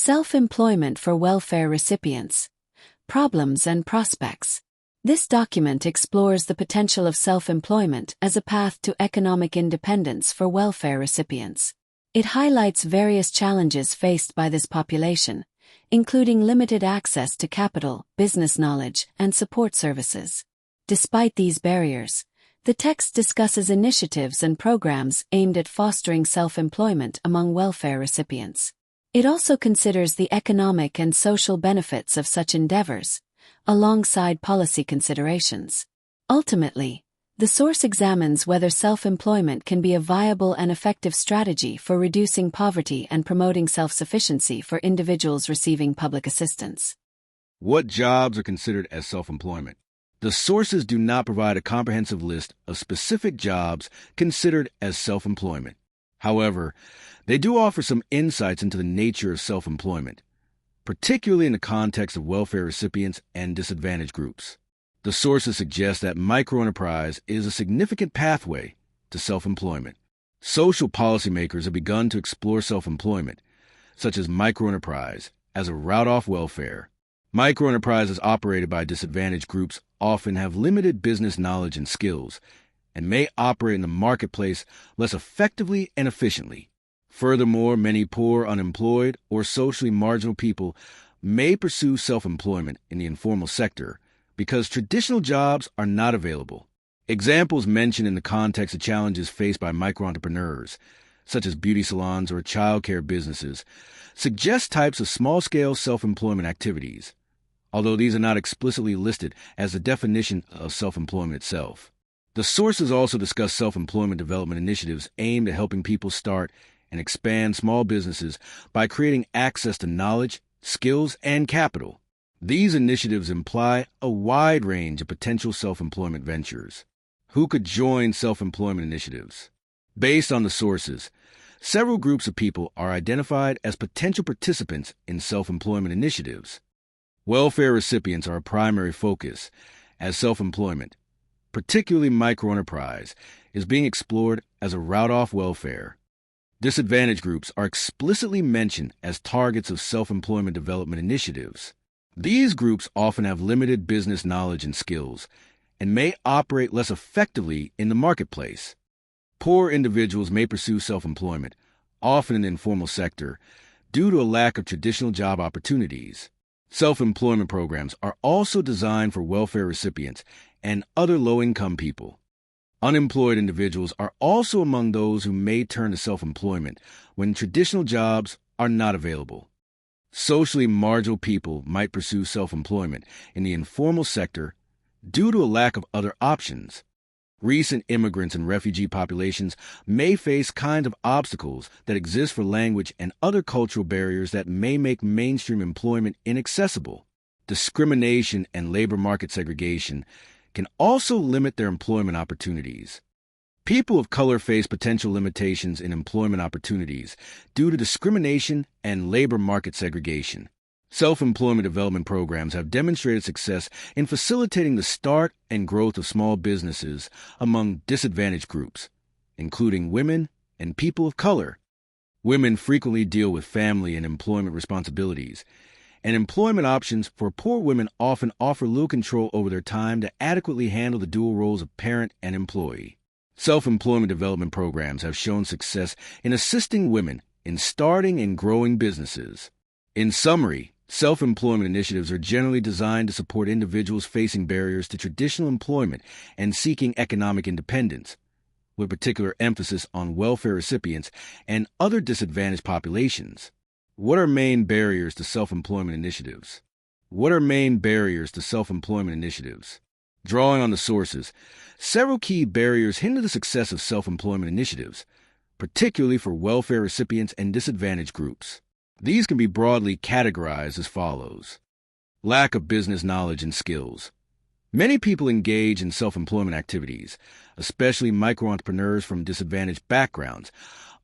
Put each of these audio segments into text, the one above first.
Self-employment for welfare recipients. Problems and prospects. This document explores the potential of self-employment as a path to economic independence for welfare recipients. It highlights various challenges faced by this population, including limited access to capital, business knowledge, and support services. Despite these barriers, the text discusses initiatives and programs aimed at fostering self-employment among welfare recipients. It also considers the economic and social benefits of such endeavors, alongside policy considerations. Ultimately, the source examines whether self-employment can be a viable and effective strategy for reducing poverty and promoting self-sufficiency for individuals receiving public assistance. What jobs are considered as self-employment? The sources do not provide a comprehensive list of specific jobs considered as self-employment. However, they do offer some insights into the nature of self-employment, particularly in the context of welfare recipients and disadvantaged groups. The sources suggest that microenterprise is a significant pathway to self-employment. Social policymakers have begun to explore self-employment, such as microenterprise, as a route off welfare. Microenterprises operated by disadvantaged groups often have limited business knowledge and skills, and may operate in the marketplace less effectively and efficiently. Furthermore, many poor, unemployed, or socially marginal people may pursue self-employment in the informal sector because traditional jobs are not available. Examples mentioned in the context of challenges faced by micro-entrepreneurs, such as beauty salons or childcare businesses, suggest types of small-scale self-employment activities, although these are not explicitly listed as the definition of self-employment itself. The sources also discuss self-employment development initiatives aimed at helping people start and expand small businesses by creating access to knowledge, skills, and capital. These initiatives imply a wide range of potential self-employment ventures. Who could join self-employment initiatives? Based on the sources, several groups of people are identified as potential participants in self-employment initiatives. Welfare recipients are a primary focus, as self-employment, particularly microenterprise, is being explored as a route off welfare. Disadvantaged groups are explicitly mentioned as targets of self-employment development initiatives. These groups often have limited business knowledge and skills, and may operate less effectively in the marketplace. Poor individuals may pursue self-employment, often in the informal sector, due to a lack of traditional job opportunities. Self-employment programs are also designed for welfare recipients and other low-income people. Unemployed individuals are also among those who may turn to self-employment when traditional jobs are not available. Socially marginal people might pursue self-employment in the informal sector due to a lack of other options. Recent immigrants and refugee populations may face kinds of obstacles that exist for language and other cultural barriers that may make mainstream employment inaccessible. Discrimination and labor market segregation can also limit their employment opportunities. People of color face potential limitations in employment opportunities due to discrimination and labor market segregation. Self-employment development programs have demonstrated success in facilitating the start and growth of small businesses among disadvantaged groups, including women and people of color. Women frequently deal with family and employment responsibilities, and employment options for poor women often offer little control over their time to adequately handle the dual roles of parent and employee. Self-employment development programs have shown success in assisting women in starting and growing businesses. In summary, self-employment initiatives are generally designed to support individuals facing barriers to traditional employment and seeking economic independence, with particular emphasis on welfare recipients and other disadvantaged populations. What are main barriers to self-employment initiatives? Drawing on the sources, several key barriers hinder the success of self-employment initiatives, particularly for welfare recipients and disadvantaged groups. These can be broadly categorized as follows. Lack of business knowledge and skills. Many people engage in self-employment activities, especially micro-entrepreneurs from disadvantaged backgrounds,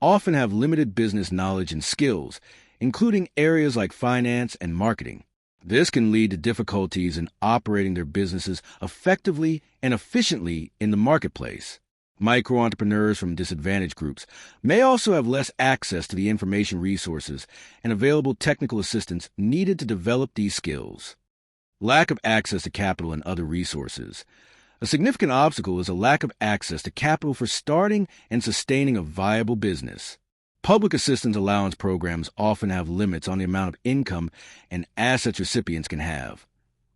often have limited business knowledge and skills, including areas like finance and marketing. This can lead to difficulties in operating their businesses effectively and efficiently in the marketplace. Micro-entrepreneurs from disadvantaged groups may also have less access to the information resources and available technical assistance needed to develop these skills. Lack of access to capital and other resources. A significant obstacle is a lack of access to capital for starting and sustaining a viable business. Public assistance allowance programs often have limits on the amount of income and assets recipients can have,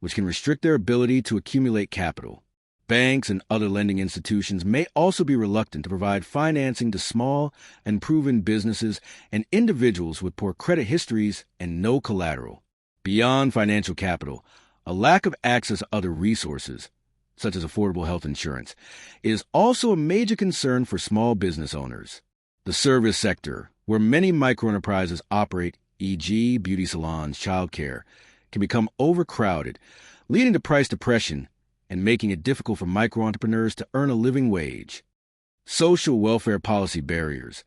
which can restrict their ability to accumulate capital. Banks and other lending institutions may also be reluctant to provide financing to small and proven businesses and individuals with poor credit histories and no collateral. Beyond financial capital, a lack of access to other resources, such as affordable health insurance, is also a major concern for small business owners. The service sector, where many microenterprises operate, e.g., beauty salons, childcare, can become overcrowded, leading to price depression and making it difficult for micro-entrepreneurs to earn a living wage. Social welfare policy barriers.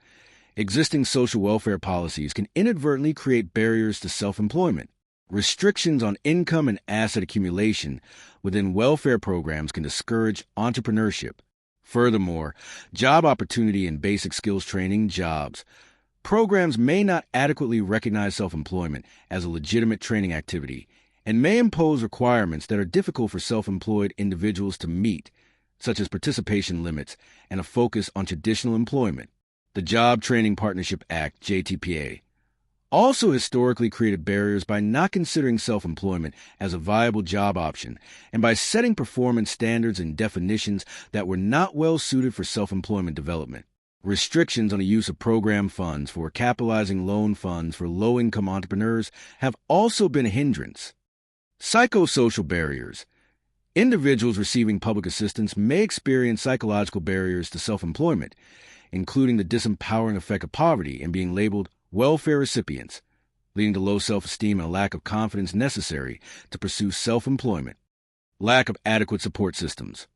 Existing social welfare policies can inadvertently create barriers to self-employment. Restrictions on income and asset accumulation within welfare programs can discourage entrepreneurship. Furthermore, job opportunity and basic skills training jobs. Programs may not adequately recognize self-employment as a legitimate training activity and may impose requirements that are difficult for self-employed individuals to meet, such as participation limits and a focus on traditional employment. The Job Training Partnership Act, JTPA, also historically created barriers by not considering self-employment as a viable job option and by setting performance standards and definitions that were not well suited for self-employment development. Restrictions on the use of program funds for capitalizing loan funds for low-income entrepreneurs have also been a hindrance. Psychosocial barriers. Individuals receiving public assistance may experience psychological barriers to self-employment, including the disempowering effect of poverty and being labeled welfare recipients, leading to low self-esteem and a lack of confidence necessary to pursue self-employment. Lack of adequate support systems.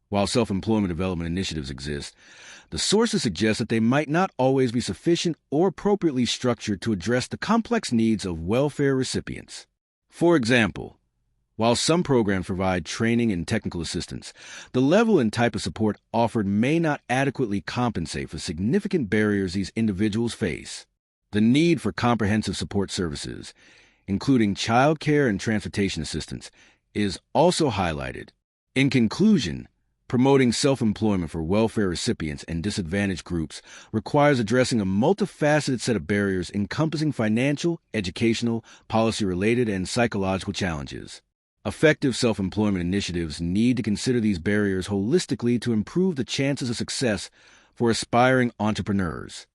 While self-employment development initiatives exist, the sources suggest that they might not always be sufficient or appropriately structured to address the complex needs of welfare recipients. For example, while some programs provide training and technical assistance, the level and type of support offered may not adequately compensate for significant barriers these individuals face. The need for comprehensive support services, including child care and transportation assistance, is also highlighted. In conclusion, promoting self-employment for welfare recipients and disadvantaged groups requires addressing a multifaceted set of barriers encompassing financial, educational, policy-related, and psychological challenges. Effective self-employment initiatives need to consider these barriers holistically to improve the chances of success for aspiring entrepreneurs.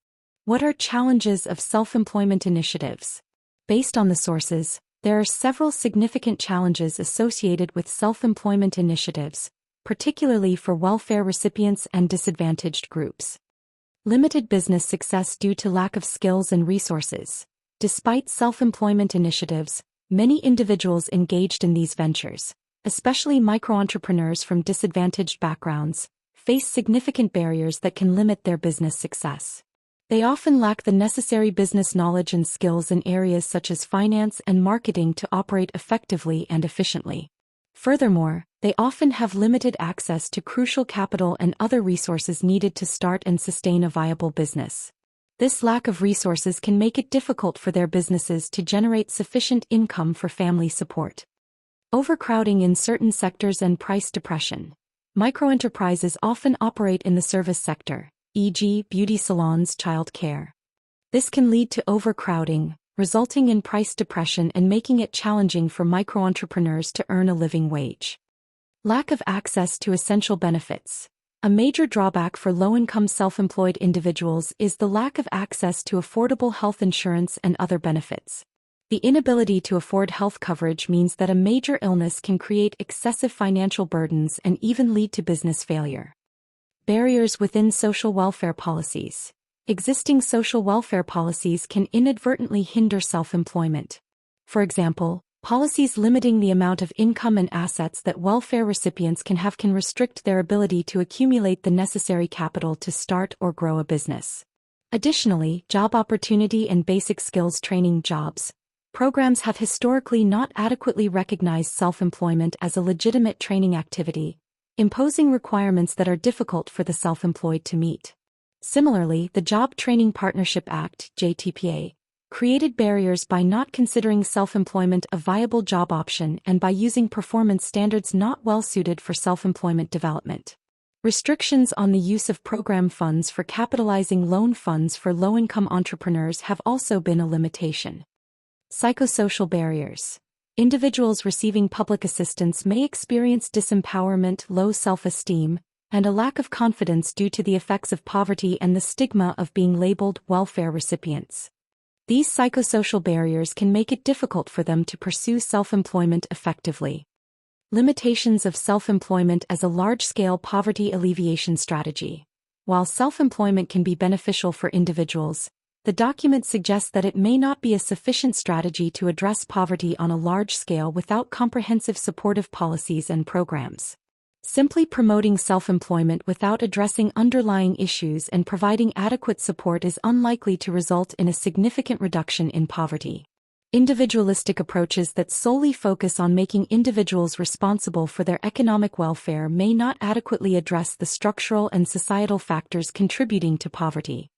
What are challenges of self-employment initiatives? Based on the sources, there are several significant challenges associated with self-employment initiatives, particularly for welfare recipients and disadvantaged groups. Limited business success due to lack of skills and resources. Despite self-employment initiatives, many individuals engaged in these ventures, especially micro-entrepreneurs from disadvantaged backgrounds, face significant barriers that can limit their business success. They often lack the necessary business knowledge and skills in areas such as finance and marketing to operate effectively and efficiently. Furthermore, they often have limited access to crucial capital and other resources needed to start and sustain a viable business. This lack of resources can make it difficult for their businesses to generate sufficient income for family support. Overcrowding in certain sectors and price depression. Microenterprises often operate in the service sector, e.g., beauty salons, child care. This can lead to overcrowding, resulting in price depression and making it challenging for microentrepreneurs to earn a living wage. Lack of access to essential benefits. A major drawback for low-income self-employed individuals is the lack of access to affordable health insurance and other benefits. The inability to afford health coverage means that a major illness can create excessive financial burdens and even lead to business failure. Barriers within social welfare policies. Existing social welfare policies can inadvertently hinder self-employment. For example, policies limiting the amount of income and assets that welfare recipients can have can restrict their ability to accumulate the necessary capital to start or grow a business. Additionally, job opportunity and basic skills training jobs. Programs have historically not adequately recognized self-employment as a legitimate training activity, imposing requirements that are difficult for the self-employed to meet. Similarly, the Job Training Partnership Act, JTPA, created barriers by not considering self-employment a viable job option and by using performance standards not well suited for self-employment development. Restrictions on the use of program funds for capitalizing loan funds for low-income entrepreneurs have also been a limitation. Psychosocial barriers. Individuals receiving public assistance may experience disempowerment, low self-esteem, and a lack of confidence due to the effects of poverty and the stigma of being labeled welfare recipients. These psychosocial barriers can make it difficult for them to pursue self-employment effectively. Limitations of self-employment as a large-scale poverty alleviation strategy. While self-employment can be beneficial for individuals, the document suggests that it may not be a sufficient strategy to address poverty on a large scale without comprehensive supportive policies and programs. Simply promoting self-employment without addressing underlying issues and providing adequate support is unlikely to result in a significant reduction in poverty. Individualistic approaches that solely focus on making individuals responsible for their economic welfare may not adequately address the structural and societal factors contributing to poverty.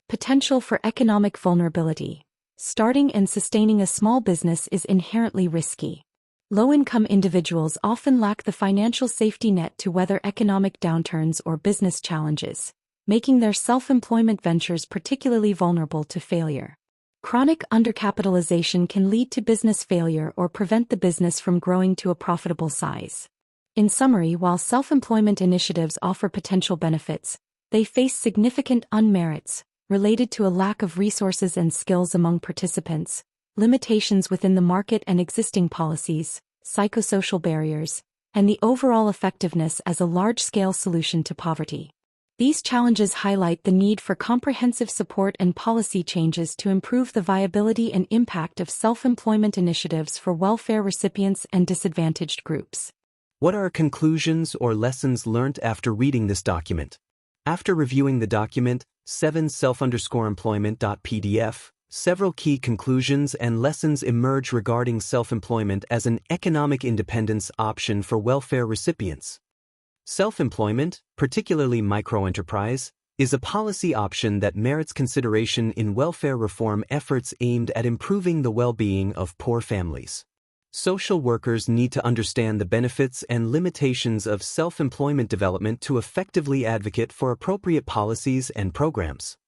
Potential for economic vulnerability. Starting and sustaining a small business is inherently risky. Low-income individuals often lack the financial safety net to weather economic downturns or business challenges, making their self-employment ventures particularly vulnerable to failure. Chronic undercapitalization can lead to business failure or prevent the business from growing to a profitable size. In summary, while self-employment initiatives offer potential benefits, they face significant unmerits related to a lack of resources and skills among participants, limitations within the market and existing policies, psychosocial barriers, and the overall effectiveness as a large-scale solution to poverty. These challenges highlight the need for comprehensive support and policy changes to improve the viability and impact of self-employment initiatives for welfare recipients and disadvantaged groups. What are conclusions or lessons learned after reading this document? After reviewing the document, 7self-employment.pdf, several key conclusions and lessons emerge regarding self-employment as an economic independence option for welfare recipients. Self-employment, particularly microenterprise, is a policy option that merits consideration in welfare reform efforts aimed at improving the well-being of poor families. Social workers need to understand the benefits and limitations of self-employment development to effectively advocate for appropriate policies and programs.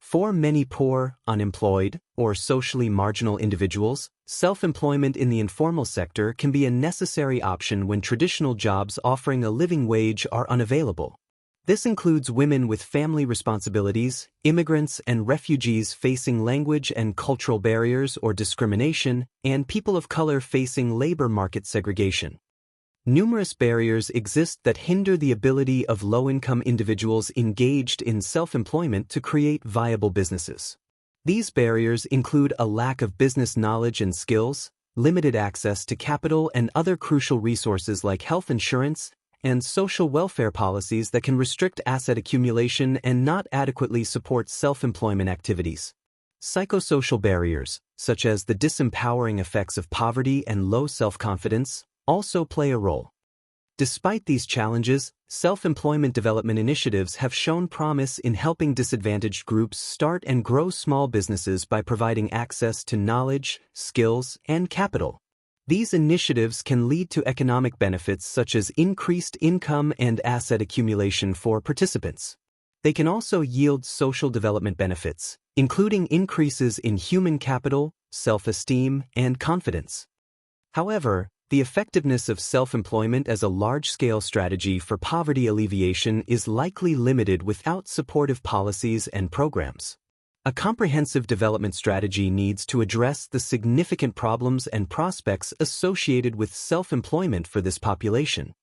For many poor, unemployed, or socially marginal individuals, self-employment in the informal sector can be a necessary option when traditional jobs offering a living wage are unavailable. This includes women with family responsibilities, immigrants and refugees facing language and cultural barriers or discrimination, and people of color facing labor market segregation. Numerous barriers exist that hinder the ability of low-income individuals engaged in self-employment to create viable businesses. These barriers include a lack of business knowledge and skills, limited access to capital and other crucial resources like health insurance, and social welfare policies that can restrict asset accumulation and not adequately support self-employment activities. Psychosocial barriers, such as the disempowering effects of poverty and low self-confidence, also play a role. Despite these challenges, self-employment development initiatives have shown promise in helping disadvantaged groups start and grow small businesses by providing access to knowledge, skills, and capital. These initiatives can lead to economic benefits such as increased income and asset accumulation for participants. They can also yield social development benefits, including increases in human capital, self-esteem, and confidence. However, the effectiveness of self-employment as a large-scale strategy for poverty alleviation is likely limited without supportive policies and programs. A comprehensive development strategy needs to address the significant problems and prospects associated with self-employment for this population.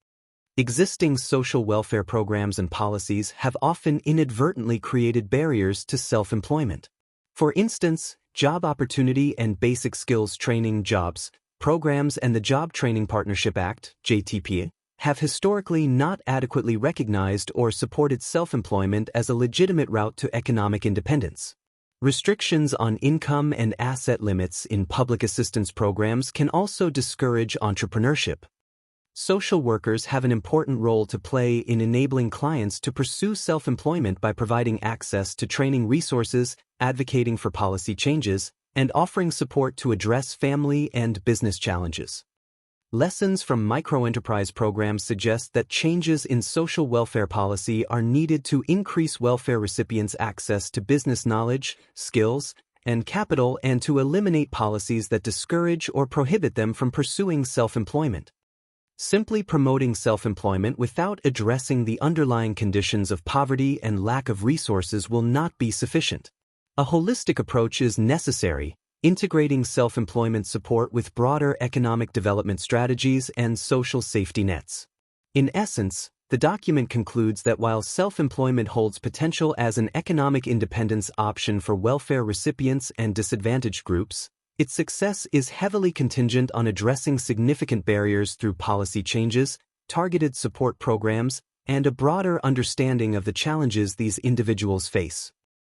Existing social welfare programs and policies have often inadvertently created barriers to self-employment. For instance, job opportunity and basic skills training jobs programs and the Job Training Partnership Act, JTPA, have historically not adequately recognized or supported self-employment as a legitimate route to economic independence. Restrictions on income and asset limits in public assistance programs can also discourage entrepreneurship. Social workers have an important role to play in enabling clients to pursue self-employment by providing access to training resources, advocating for policy changes, and offering support to address family and business challenges. Lessons from microenterprise programs suggest that changes in social welfare policy are needed to increase welfare recipients' access to business knowledge, skills, and capital, and to eliminate policies that discourage or prohibit them from pursuing self-employment. Simply promoting self-employment without addressing the underlying conditions of poverty and lack of resources will not be sufficient. A holistic approach is necessary, integrating self-employment support with broader economic development strategies and social safety nets. In essence, the document concludes that while self-employment holds potential as an economic independence option for welfare recipients and disadvantaged groups, its success is heavily contingent on addressing significant barriers through policy changes, targeted support programs, and a broader understanding of the challenges these individuals face.